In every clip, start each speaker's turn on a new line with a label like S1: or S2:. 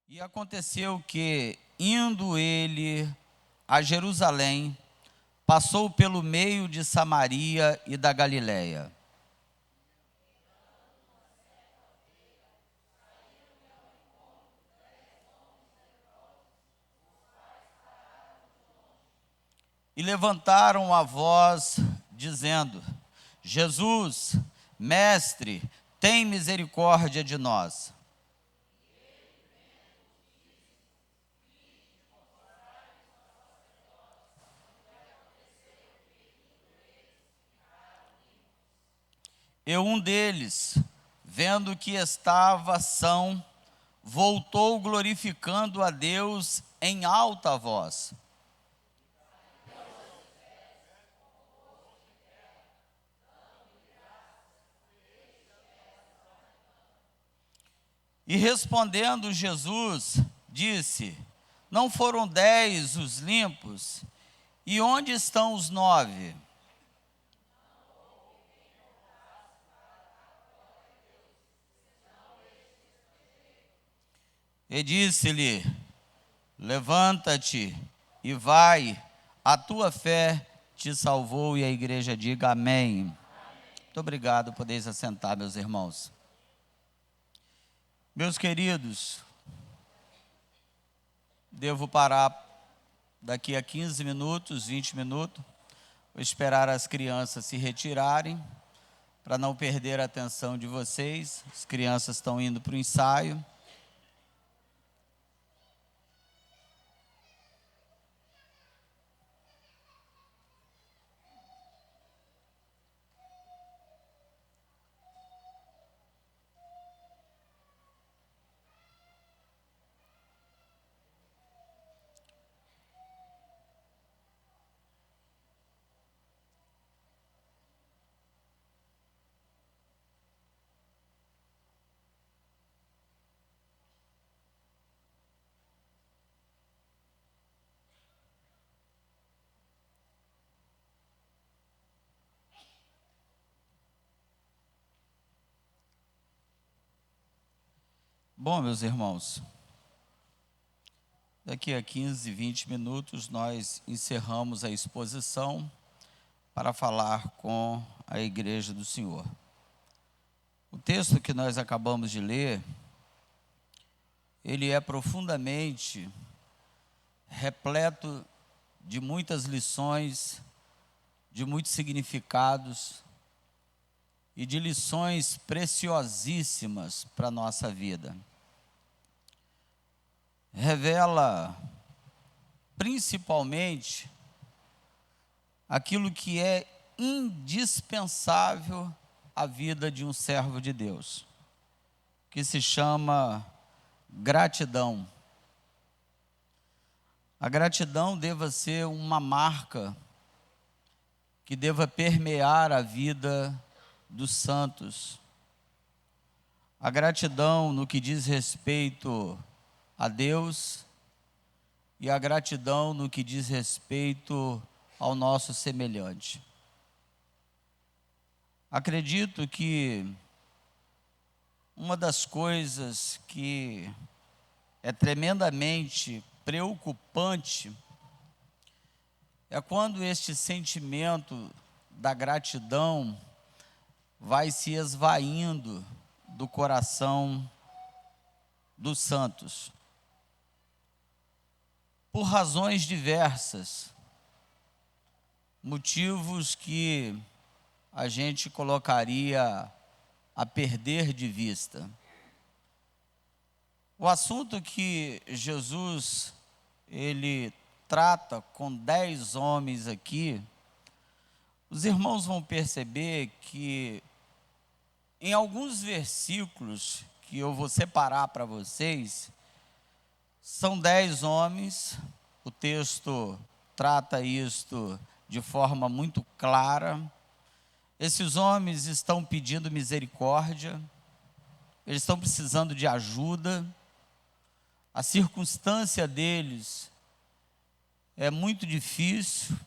S1: E aconteceu que, indo ele a Jerusalém, passou pelo meio de Samaria e da Galiléia. E levantaram a voz, dizendo: Jesus, Mestre, tem misericórdia de nós. E um deles, vendo que estava são, voltou glorificando a Deus em alta voz. E respondendo Jesus, disse: Não foram 10 os limpos? E onde estão os 9? E disse-lhe: Levanta-te e vai, a tua fé te salvou. E a igreja diga amém. Muito obrigado, podeis assentar, meus irmãos. Meus queridos, devo parar daqui a 15 minutos, 20 minutos, vou esperar as crianças se retirarem, para não perder a atenção de vocês. As crianças estão indo para o ensaio. Bom, meus irmãos, daqui a 15, 20 minutos nós encerramos a exposição para falar com a igreja do Senhor. O texto que nós acabamos de ler, ele é profundamente repleto de muitas lições, de muitos significados e de lições preciosíssimas para a nossa vida. Revela principalmente aquilo que é indispensável à vida de um servo de Deus, que se chama gratidão. A gratidão deva ser uma marca que deva permear a vida dos santos. A gratidão no que diz respeito a Deus e a gratidão no que diz respeito ao nosso semelhante. Acredito que uma das coisas que é tremendamente preocupante é quando este sentimento da gratidão vai se esvaindo do coração dos santos, por razões diversas, motivos que a gente colocaria a perder de vista. O assunto que Jesus, ele trata com 10 homens aqui, os irmãos vão perceber que em alguns versículos que eu vou separar para vocês, são 10 homens, o texto trata isto de forma muito clara. Esses homens estão pedindo misericórdia, eles estão precisando de ajuda, a circunstância deles é muito difícil,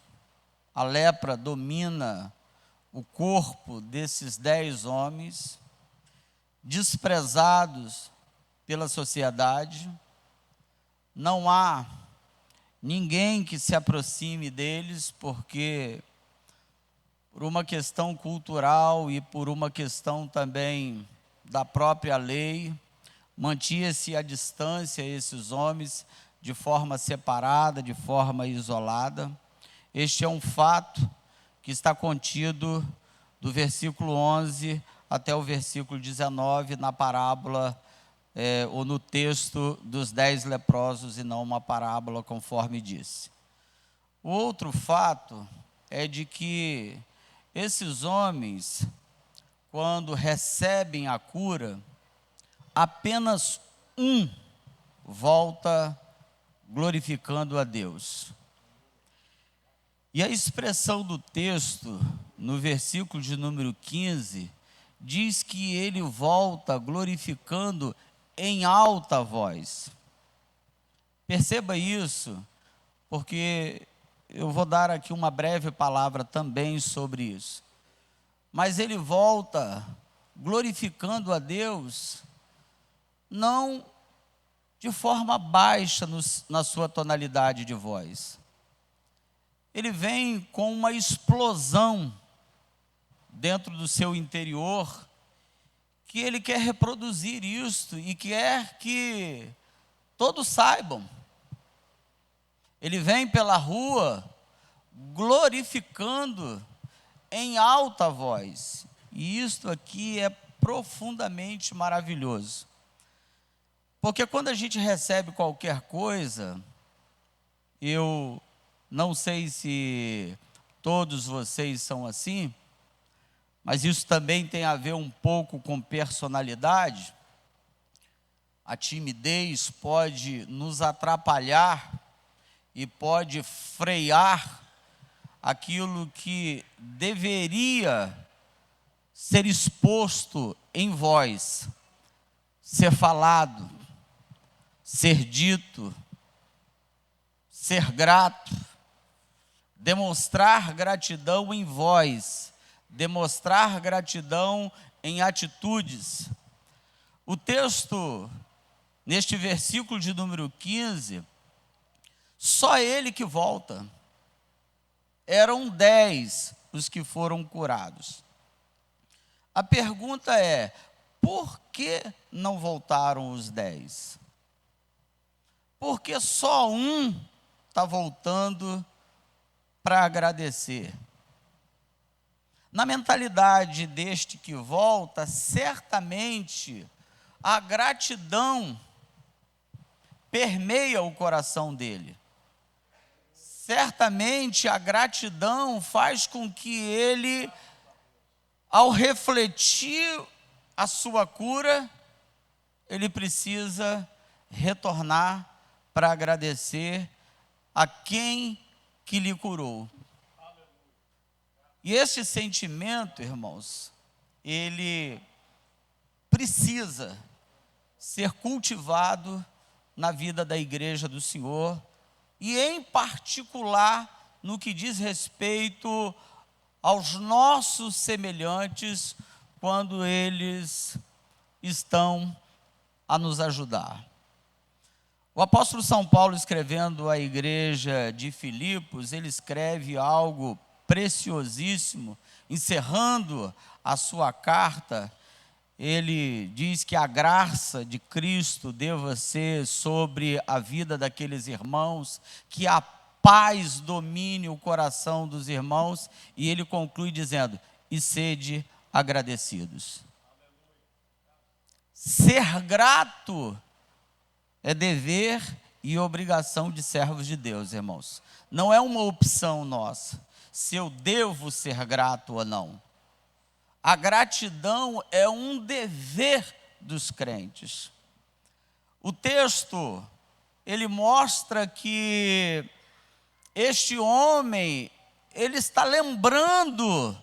S1: a lepra domina o corpo desses 10 homens, desprezados pela sociedade, não há ninguém que se aproxime deles, porque por uma questão cultural e por uma questão também da própria lei, mantinha-se à distância esses homens de forma separada, de forma isolada. Este é um fato que está contido do versículo 11 até o versículo 19 na parábola, ou no texto dos 10 leprosos, e não uma parábola conforme disse. O outro fato é de que esses homens, quando recebem a cura, apenas um volta glorificando a Deus. E a expressão do texto, no versículo de número 15, diz que ele volta glorificando em alta voz. Perceba isso, porque eu vou dar aqui uma breve palavra também sobre isso. Mas ele volta glorificando a Deus, não de forma baixa na sua tonalidade de voz. Ele vem com uma explosão dentro do seu interior, que ele quer reproduzir isto e quer que todos saibam. Ele vem pela rua glorificando em alta voz. E isto aqui é profundamente maravilhoso. Porque quando a gente recebe qualquer coisa, eu não sei se todos vocês são assim, mas isso também tem a ver um pouco com personalidade. A timidez pode nos atrapalhar e pode frear aquilo que deveria ser exposto em voz, ser falado, ser dito, ser grato, demonstrar gratidão em voz, demonstrar gratidão em atitudes. O texto, neste versículo de número 15, só ele que volta. Eram 10 os que foram curados. A pergunta é: por que não voltaram os 10? Porque só um está voltando para agradecer. Na mentalidade deste que volta, certamente a gratidão permeia o coração dele. Certamente a gratidão faz com que ele, ao refletir a sua cura, ele precisa retornar para agradecer a quem que lhe curou. E esse sentimento, irmãos, ele precisa ser cultivado na vida da igreja do Senhor, e em particular no que diz respeito aos nossos semelhantes, quando eles estão a nos ajudar. O apóstolo São Paulo, escrevendo à igreja de Filipos, ele escreve algo preciosíssimo, encerrando a sua carta. Ele diz que a graça de Cristo deva ser sobre a vida daqueles irmãos, que a paz domine o coração dos irmãos, e ele conclui dizendo: e sede agradecidos. Ser grato é dever e obrigação de servos de Deus, irmãos. Não é uma opção nossa, se eu devo ser grato ou não. A gratidão é um dever dos crentes. O texto, ele mostra que este homem, ele está lembrando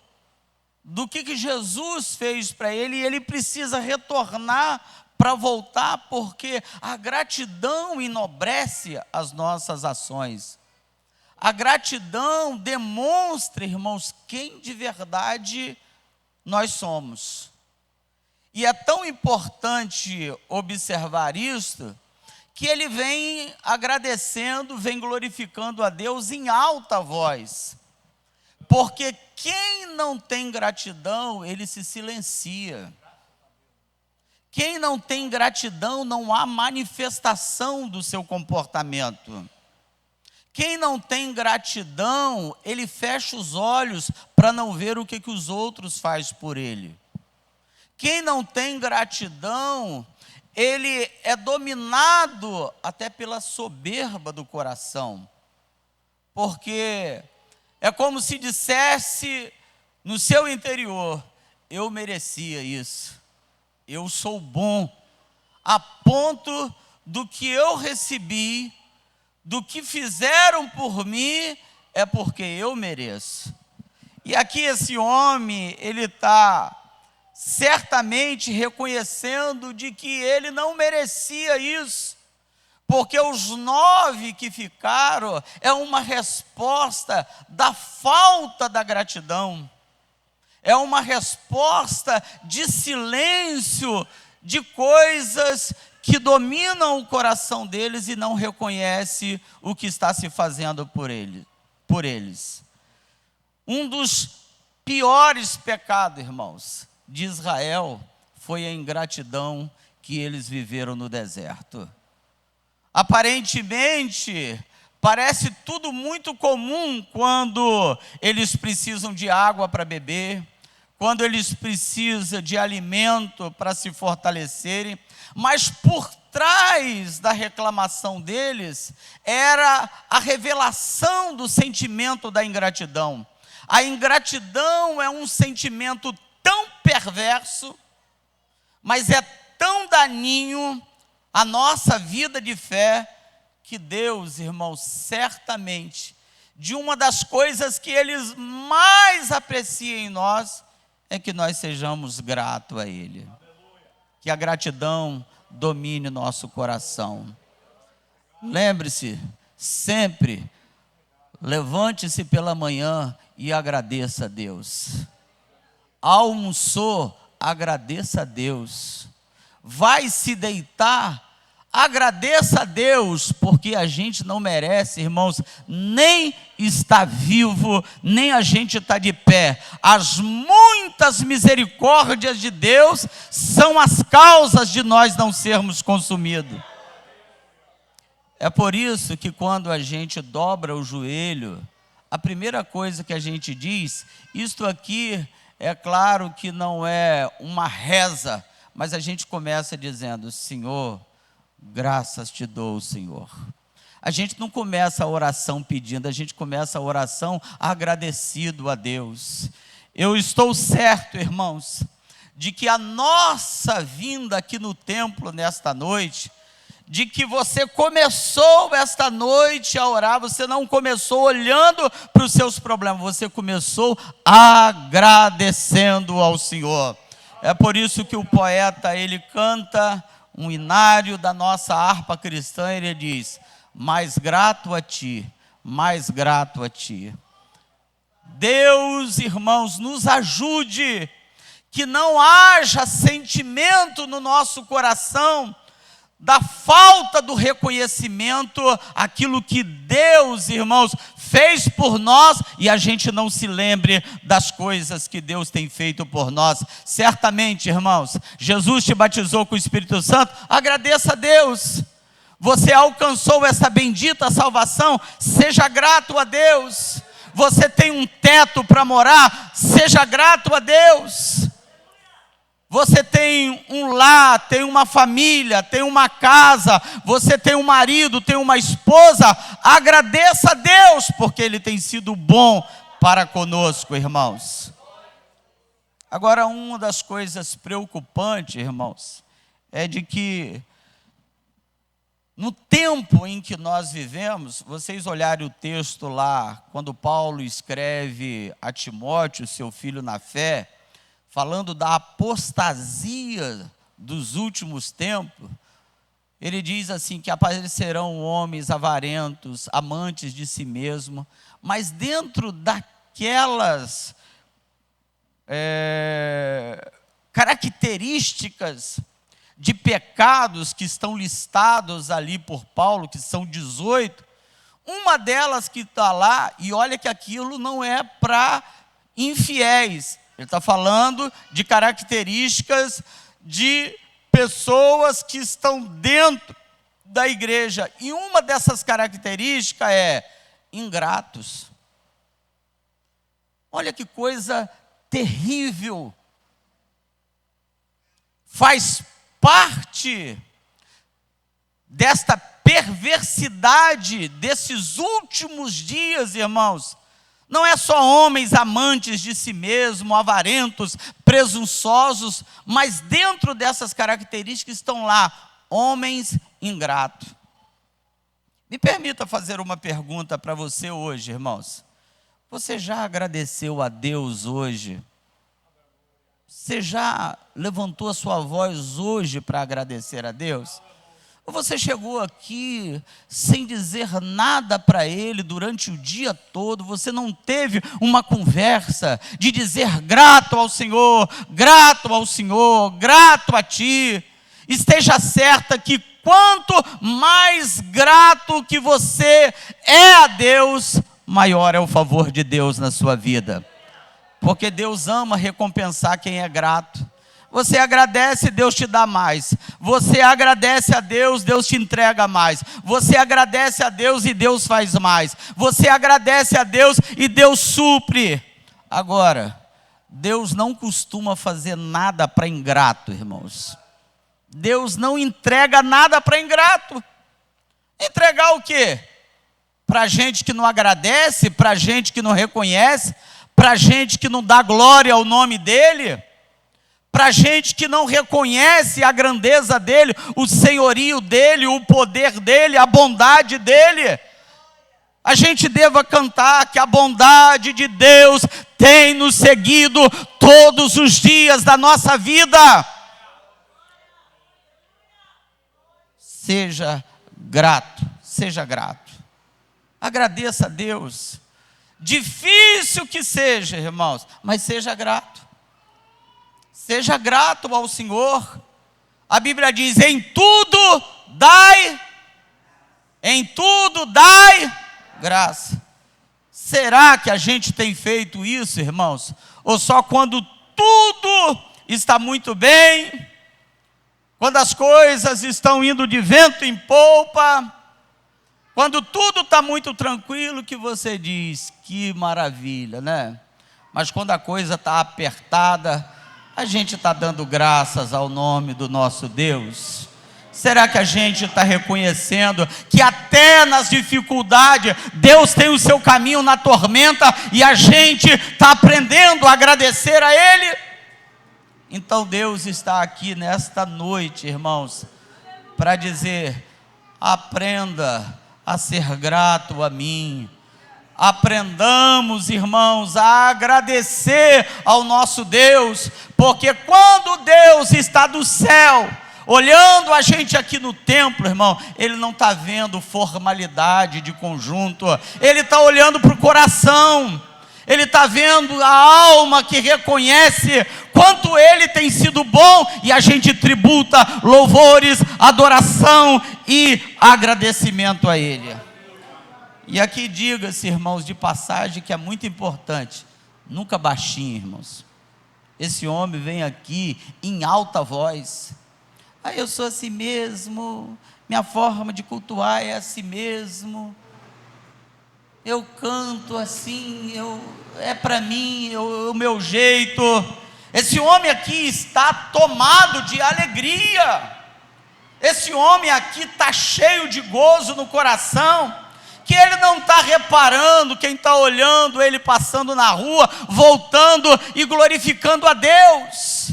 S1: do que Jesus fez para ele, e ele precisa retornar para voltar, porque a gratidão enobrece as nossas ações. A gratidão demonstra, irmãos, quem de verdade nós somos. E é tão importante observar isso, que ele vem agradecendo, vem glorificando a Deus em alta voz. Porque quem não tem gratidão, ele se silencia. Quem não tem gratidão, não há manifestação do seu comportamento. Quem não tem gratidão, ele fecha os olhos para não ver o que os outros fazem por ele. Quem não tem gratidão, ele é dominado até pela soberba do coração. Porque é como se dissesse no seu interior: eu merecia isso, eu sou bom, a ponto do que eu recebi, do que fizeram por mim, é porque eu mereço. E aqui esse homem, ele está certamente reconhecendo de que ele não merecia isso, porque os 9 que ficaram é uma resposta da falta da gratidão, é uma resposta de silêncio, de coisas que dominam o coração deles e não reconhece o que está se fazendo por eles. Um dos piores pecados, irmãos, de Israel foi a ingratidão que eles viveram no deserto. Aparentemente, parece tudo muito comum quando eles precisam de água para beber, quando eles precisam de alimento para se fortalecerem, mas por trás da reclamação deles era a revelação do sentimento da ingratidão. A ingratidão é um sentimento tão perverso, mas é tão daninho à nossa vida de fé, que Deus, irmãos, certamente, de uma das coisas que Ele mais aprecia em nós, é que nós sejamos gratos a Ele. Que a gratidão domine nosso coração. Lembre-se, sempre, levante-se pela manhã e agradeça a Deus. Almoçou, agradeça a Deus. Vai se deitar, agradeça a Deus, porque a gente não merece, irmãos, nem estar vivo, nem a gente estar de pé. As muitas misericórdias de Deus são as causas de nós não sermos consumidos. É por isso que quando a gente dobra o joelho, a primeira coisa que a gente diz, isto aqui é claro que não é uma reza, mas a gente começa dizendo: Senhor, graças te dou, Senhor. A gente não começa a oração pedindo, a gente começa a oração agradecido a Deus. Eu estou certo, irmãos, de que a nossa vinda aqui no templo nesta noite, de que você começou esta noite a orar, você não começou olhando para os seus problemas, você começou agradecendo ao Senhor. É por isso que o poeta, ele canta um inário da nossa harpa cristã, ele diz: mais grato a ti, mais grato a ti. Deus, irmãos, nos ajude, que não haja sentimento no nosso coração da falta do reconhecimento, aquilo que Deus, irmãos, fez por nós, e a gente não se lembre das coisas que Deus tem feito por nós. Certamente, irmãos, Jesus te batizou com o Espírito Santo, agradeça a Deus. Você alcançou essa bendita salvação, seja grato a Deus. Você tem um teto para morar, seja grato a Deus. Você tem um lar, tem uma família, tem uma casa, você tem um marido, tem uma esposa, agradeça a Deus, porque Ele tem sido bom para conosco, irmãos. Agora, uma das coisas preocupantes, irmãos, é de que no tempo em que nós vivemos, vocês olharem o texto lá, quando Paulo escreve a Timóteo, seu filho na fé, falando da apostasia dos últimos tempos, ele diz assim, que aparecerão homens avarentos, amantes de si mesmo, mas dentro daquelas características de pecados que estão listados ali por Paulo, que são 18, uma delas que está lá, e olha que aquilo não é para infiéis, ele está falando de características de pessoas que estão dentro da igreja, e uma dessas características é ingratos. Olha que coisa terrível. Faz parte desta perversidade desses últimos dias, irmãos. Não é só homens amantes de si mesmo, avarentos, presunçosos, mas dentro dessas características estão lá homens ingratos. Me permita fazer uma pergunta para você hoje, irmãos. Você já agradeceu a Deus hoje? Você já levantou a sua voz hoje para agradecer a Deus? Ou você chegou aqui sem dizer nada para Ele durante o dia todo? Você não teve uma conversa de dizer grato ao Senhor, grato ao Senhor, grato a Ti? Esteja certa que quanto mais grato que você é a Deus, maior é o favor de Deus na sua vida. Porque Deus ama recompensar quem é grato. Você agradece, Deus te dá mais. Você agradece a Deus, Deus te entrega mais. Você agradece a Deus e Deus faz mais. Você agradece a Deus e Deus supre. Agora, Deus não costuma fazer nada para ingrato, irmãos. Deus não entrega nada para ingrato. Entregar o quê? Para gente que não agradece, para gente que não reconhece, para gente que não dá glória ao nome dEle, para gente que não reconhece a grandeza dEle, o senhorio dEle, o poder dEle, a bondade dEle. A gente deva cantar que a bondade de Deus tem nos seguido todos os dias da nossa vida. Seja grato, seja grato. Agradeça a Deus. Difícil que seja, irmãos, mas seja grato. Seja grato ao Senhor. A Bíblia diz: em tudo dai graça. Será que a gente tem feito isso, irmãos? Ou só quando tudo está muito bem, quando as coisas estão indo de vento em polpa, quando tudo está muito tranquilo, que você diz, que maravilha, né? Mas quando a coisa está apertada, a gente está dando graças ao nome do nosso Deus? Será que a gente está reconhecendo que até nas dificuldades, Deus tem o seu caminho na tormenta e a gente está aprendendo a agradecer a Ele? Então Deus está aqui nesta noite, irmãos, para dizer: aprenda a ser grato a mim. Aprendamos, irmãos, a agradecer ao nosso Deus, porque quando Deus está do céu, olhando a gente aqui no templo, irmão, Ele não está vendo formalidade de conjunto, Ele está olhando para o coração, Ele está vendo a alma que reconhece quanto Ele tem sido bom, e a gente tributa louvores, adoração e agradecimento a Ele. E aqui diga-se, irmãos, de passagem, que é muito importante, nunca baixinho, irmãos. Esse homem vem aqui em alta voz: eu sou assim mesmo, minha forma de cultuar é assim mesmo, eu canto assim, é para mim, o meu jeito. Esse homem aqui está tomado de alegria, esse homem aqui está cheio de gozo no coração, que ele não está reparando quem está olhando ele passando na rua, voltando e glorificando a Deus.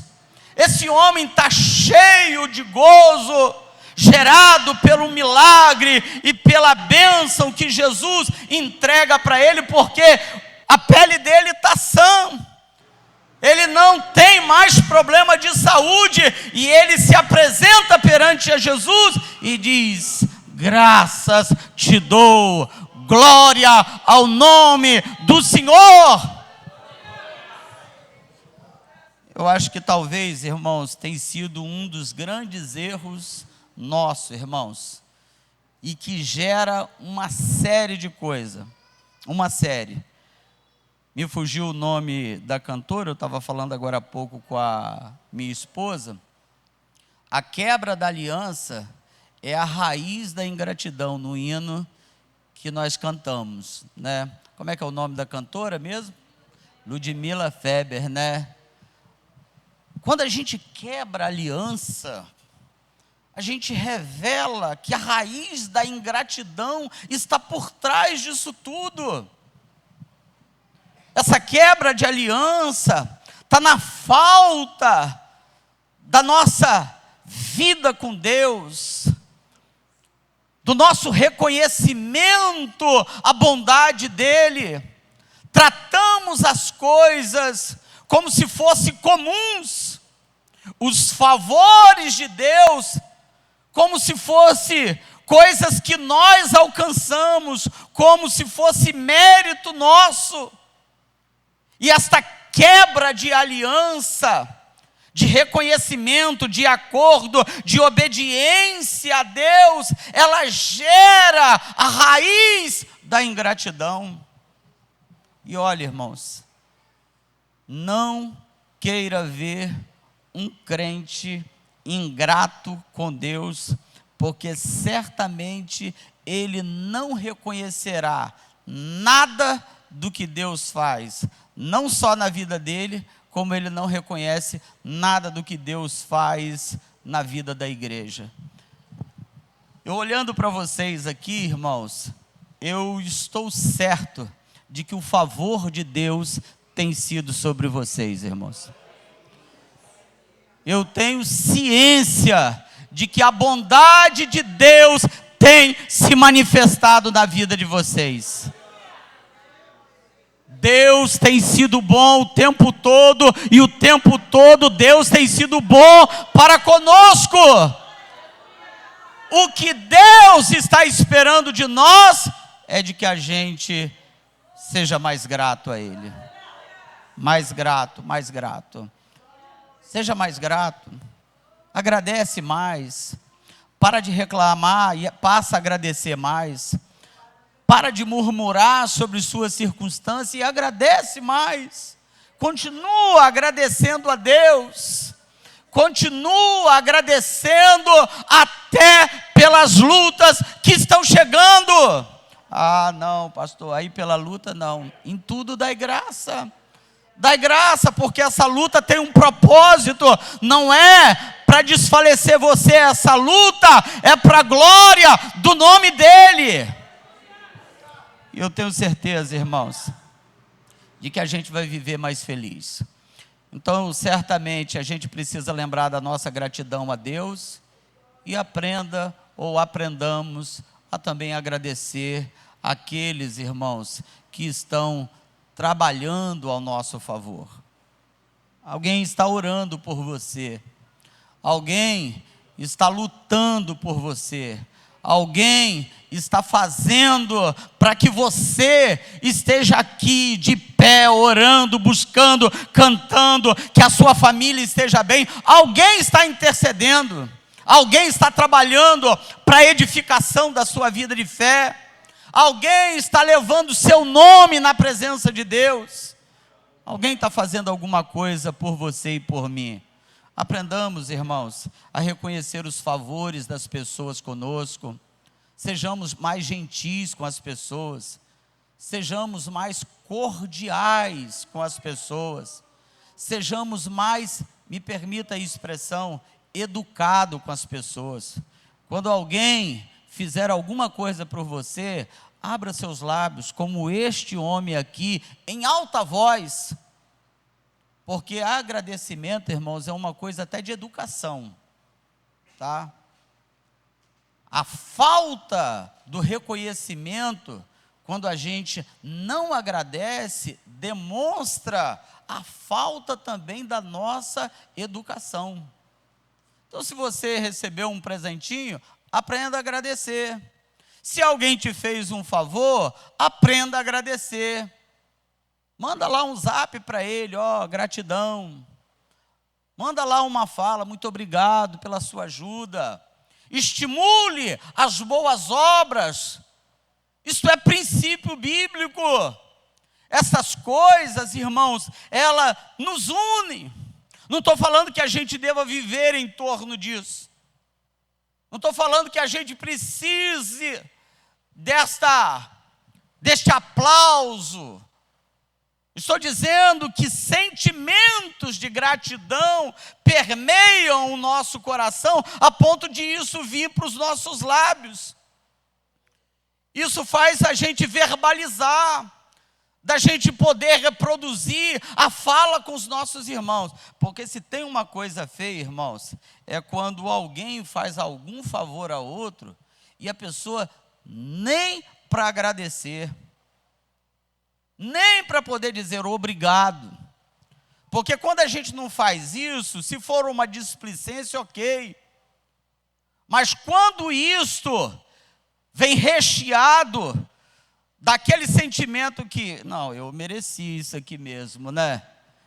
S1: Esse homem está cheio de gozo, gerado pelo milagre e pela bênção que Jesus entrega para ele, porque a pele dele está sã, ele não tem mais problema de saúde, e ele se apresenta perante a Jesus e diz: graças te dou, glória ao nome do Senhor. Eu acho que talvez, irmãos, tem sido um dos grandes erros nossos, irmãos, e que gera uma série de coisas. Uma série. Me fugiu o nome da cantora, eu estava falando agora há pouco com a minha esposa. A quebra da aliança é a raiz da ingratidão no hino que nós cantamos, né? Como é que é o nome da cantora mesmo? Ludmila Feber, né? Quando a gente quebra a aliança, a gente revela que a raiz da ingratidão está por trás disso tudo. Essa quebra de aliança está na falta da nossa vida com Deus, do nosso reconhecimento à bondade dEle. Tratamos as coisas como se fossem comuns, os favores de Deus como se fossem coisas que nós alcançamos, como se fosse mérito nosso. E esta quebra de aliança, de reconhecimento, de acordo, de obediência a Deus, ela gera a raiz da ingratidão. E olha, irmãos, não queira ver um crente ingrato com Deus, porque certamente ele não reconhecerá nada do que Deus faz, não só na vida dele, como ele não reconhece nada do que Deus faz na vida da igreja. Eu olhando para vocês aqui, irmãos, eu estou certo de que o favor de Deus tem sido sobre vocês, irmãos. Eu tenho ciência de que a bondade de Deus tem se manifestado na vida de vocês. Deus tem sido bom o tempo todo, e o tempo todo Deus tem sido bom para conosco. O que Deus está esperando de nós é de que a gente seja mais grato a Ele. Mais grato, mais grato. Seja mais grato. Agradece mais. Para de reclamar e passa a agradecer mais. Para de murmurar sobre suas circunstâncias e agradece mais. Continua agradecendo a Deus. Continua agradecendo até pelas lutas que estão chegando. Ah, não, pastor, aí pela luta não. Em tudo dai graça. Dai graça, porque essa luta tem um propósito. Não é para desfalecer você, essa luta é para a glória do nome dEle. E eu tenho certeza, irmãos, de que a gente vai viver mais feliz. Então, certamente, a gente precisa lembrar da nossa gratidão a Deus e aprendamos a também agradecer aqueles, irmãos, que estão trabalhando ao nosso favor. Alguém está orando por você. Alguém está lutando por você. Alguém está fazendo para que você esteja aqui de pé, orando, buscando, cantando, que a sua família esteja bem. Alguém está intercedendo. Alguém está trabalhando para a edificação da sua vida de fé. Alguém está levando o seu nome na presença de Deus. Alguém está fazendo alguma coisa por você e por mim. Aprendamos, irmãos, a reconhecer os favores das pessoas conosco. Sejamos mais gentis com as pessoas. Sejamos mais cordiais com as pessoas. Sejamos mais, me permita a expressão, educado com as pessoas. Quando alguém fizer alguma coisa por você, abra seus lábios, como este homem aqui, em alta voz. Porque agradecimento, irmãos, é uma coisa até de educação, tá? A falta do reconhecimento, quando a gente não agradece, demonstra a falta também da nossa educação. Então, se você recebeu um presentinho, aprenda a agradecer. Se alguém te fez um favor, aprenda a agradecer. Manda lá um zap para ele, gratidão. Manda lá uma fala: muito obrigado pela sua ajuda. Estimule as boas obras. Isso é princípio bíblico. Essas coisas, irmãos, ela nos une. Não estou falando que a gente deva viver em torno disso. Não estou falando que a gente precise deste aplauso. Estou dizendo que sentimentos de gratidão permeiam o nosso coração a ponto de isso vir para os nossos lábios. Isso faz a gente verbalizar, da gente poder reproduzir a fala com os nossos irmãos. Porque se tem uma coisa feia, irmãos, é quando alguém faz algum favor a outro e a pessoa nem para agradecer, nem para poder dizer obrigado. Porque quando a gente não faz isso, se for uma displicência, ok. Mas quando isto vem recheado daquele sentimento que, não, eu mereci isso aqui mesmo, né?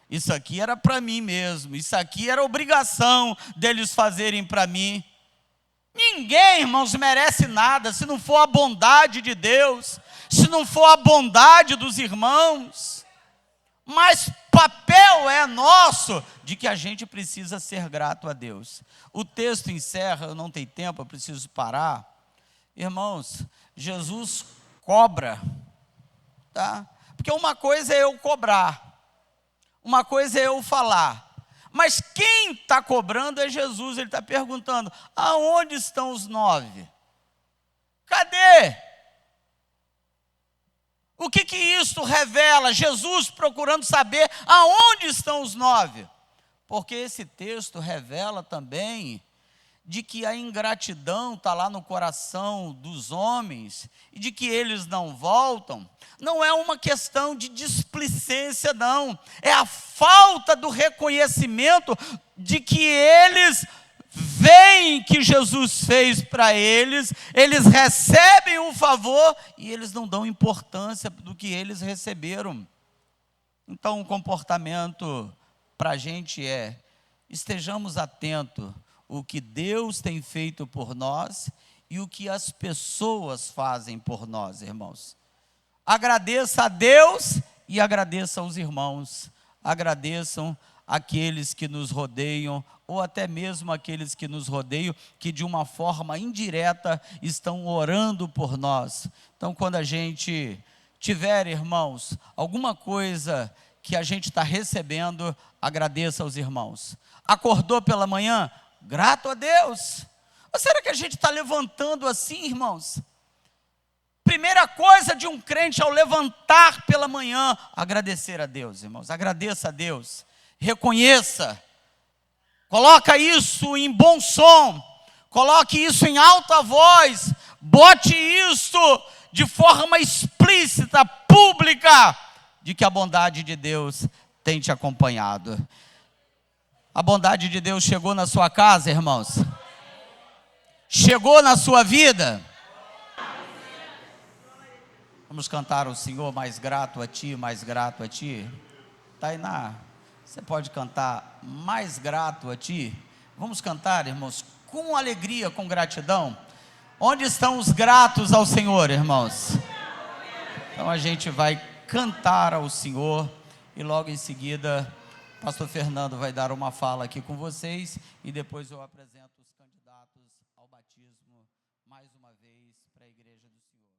S1: Isso aqui era para mim mesmo, isso aqui era obrigação deles fazerem para mim. Ninguém, irmãos, merece nada se não for a bondade de Deus, se não for a bondade dos irmãos. Mas papel é nosso de que a gente precisa ser grato a Deus. O texto encerra, eu não tenho tempo, eu preciso parar. Irmãos, Jesus cobra, tá? Porque uma coisa é eu cobrar, uma coisa é eu falar. Mas quem está cobrando é Jesus. Ele está perguntando: aonde estão os 9? Cadê? O que isto revela? Jesus procurando saber aonde estão os 9. Porque esse texto revela também de que a ingratidão está lá no coração dos homens e de que eles não voltam. Não é uma questão de displicência, não. É a falta do reconhecimento de que eles veem que Jesus fez para eles, eles recebem um favor e eles não dão importância do que eles receberam. Então o comportamento para a gente é: estejamos atentos o que Deus tem feito por nós e o que as pessoas fazem por nós, irmãos. Agradeça a Deus e agradeça aos irmãos. Agradeçam aqueles que nos rodeiam, ou até mesmo aqueles que nos rodeiam, que de uma forma indireta estão orando por nós. Então, quando a gente tiver, irmãos, alguma coisa que a gente está recebendo, agradeça aos irmãos. Acordou pela manhã? Grato a Deus. Ou será que a gente está levantando assim, irmãos? Primeira coisa de um crente ao levantar pela manhã: agradecer a Deus, irmãos. Agradeça a Deus. Reconheça. Coloca isso em bom som. Coloque isso em alta voz. Bote isso de forma explícita, pública, de que a bondade de Deus tem te acompanhado. A bondade de Deus chegou na sua casa, irmãos? Chegou na sua vida? Vamos cantar o Senhor, mais grato a Ti, mais grato a Ti. Tainá, você pode cantar mais grato a Ti? Vamos cantar, irmãos, com alegria, com gratidão. Onde estão os gratos ao Senhor, irmãos? Então a gente vai cantar ao Senhor e logo em seguida Pastor Fernando vai dar uma fala aqui com vocês e depois eu apresento os candidatos ao batismo mais uma vez para a igreja do Senhor.